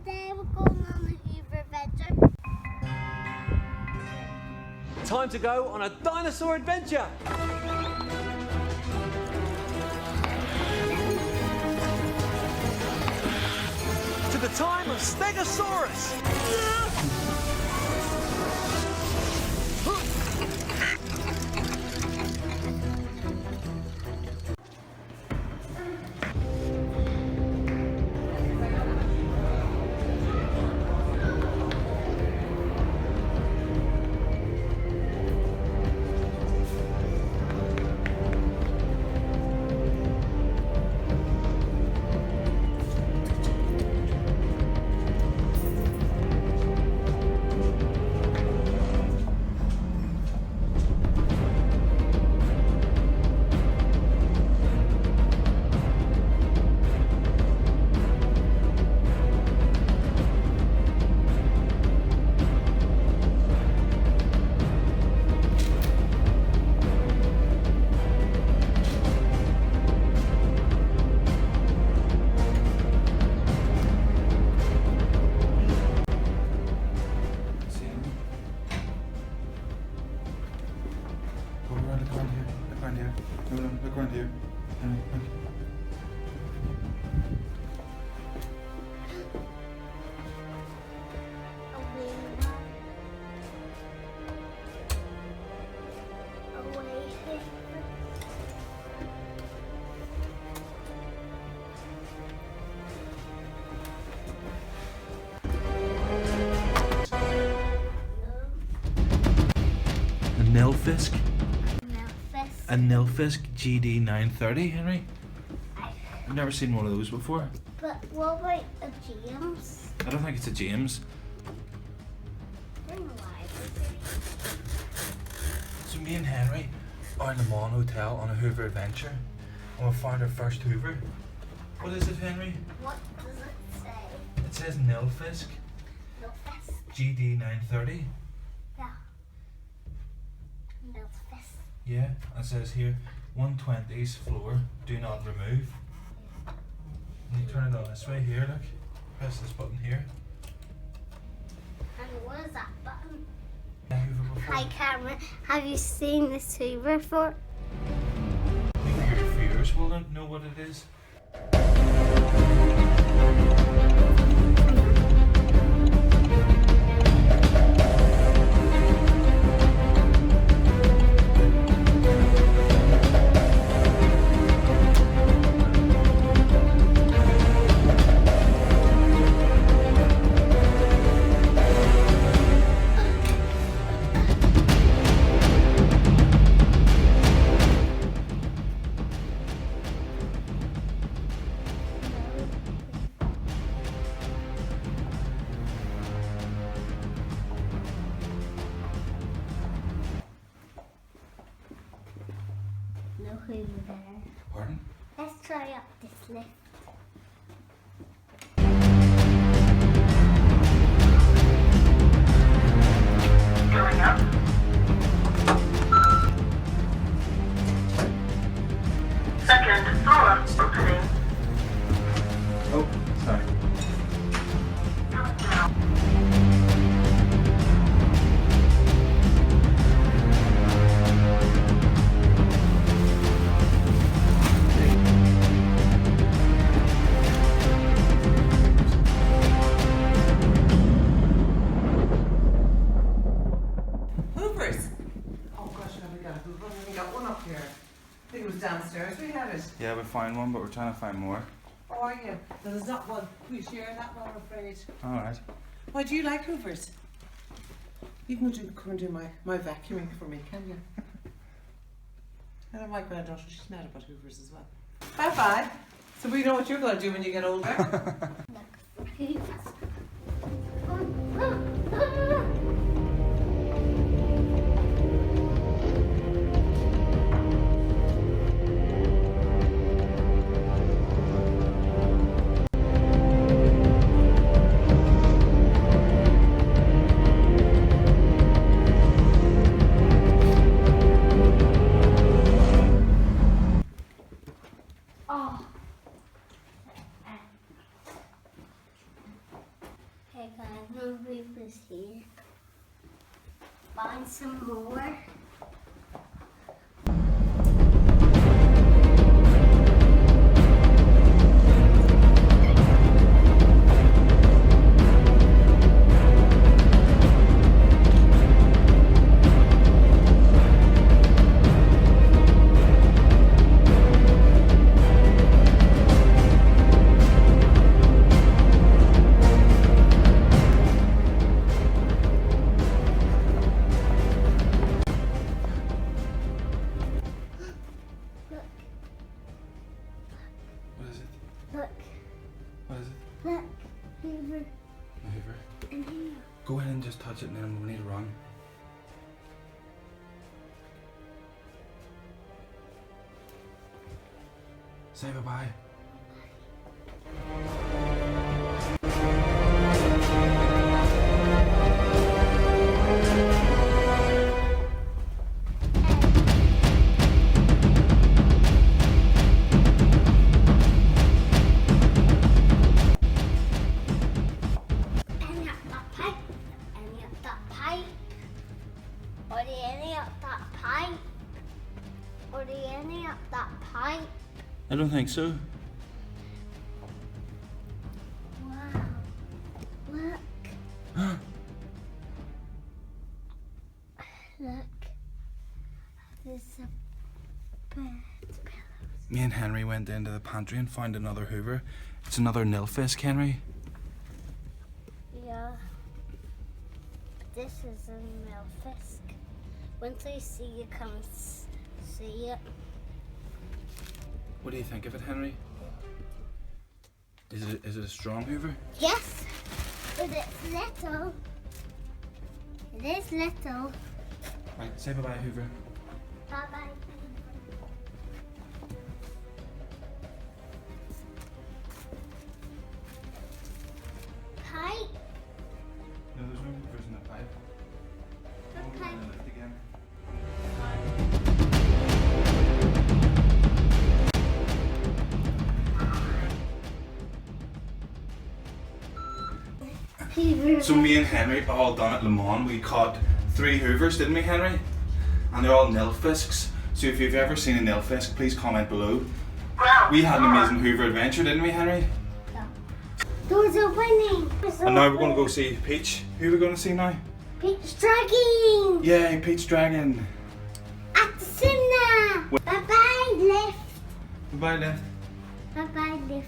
Today we're going on a Hoover adventure. Time to go on a dinosaur adventure. To the time of Stegosaurus. Look around here. A Nilfisk? A Nilfisk GD930, Henry? I've never seen one of those before. But what about a James? I don't think it's a James. So me and Henry are in the Mon Hotel on a Hoover adventure, and we found our first Hoover. What is it, Henry? What does it say? It says Nilfisk Nilfisk. GD930. Yeah. Nilfisk. Yeah, it says here 120s floor, do not remove. And you turn it on this way here, look. Press this button here. And what is that button? Hoover before. Hi Cameron, have you seen this Hoover before? Maybe your viewers will know what it is. No Hoover there. Pardon? Let's try up this lift. Going up. Second floor opening. Oh, sorry. Coming down. Hoovers! Oh gosh, I haven't got a Hoover. I haven't got one up here. I think it was downstairs. We had it. Yeah, we found one, but we're trying to find more. Oh, are you? There's not one. We share that one, I'm afraid. Alright. Why do you like Hoovers? You can come and do my vacuuming for me, can you? I don't like my daughter. She's mad about Hoovers as well. Bye bye. So we know what you're going to do when you get older. Look, Hoovers. is here. Find some more. What is it? Look, What is it? look, Hoover, Hoover. and here. Go in and just touch it and then we need to run. Say bye-bye. Any up that pipe, any up that pipe, or the any up that pipe, or the any up that pipe. I don't think so. Wow, look, look, there's a bed pillows. Me and Henry went into the pantry and found another Hoover. It's another nilfisk, Henry. Yeah, this is a milfisk. Once I see you come see it. What do you think of it, Henry? Is it a strong Hoover? Yes, but it's little. It is little. Right, say bye-bye, Hoover. Bye bye. Pipe. No, there's no Hoovers in the pipe. What pipe? Lift again. Hoover. So me and Henry all done at Le Mans. We caught 3 Hoovers, didn't we, Henry? And they're all nilfisks. So if you've ever seen a nilfisk, please comment below. Ground We had an zero. amazing Hoover adventure, didn't we, Henry? Doors opening. And now we're going to go see Peach. Who are we going to see now? Pete's dragging. Yay, Peach Dragon. At the cinema. Bye bye lift. Bye, Liv. Bye bye lift.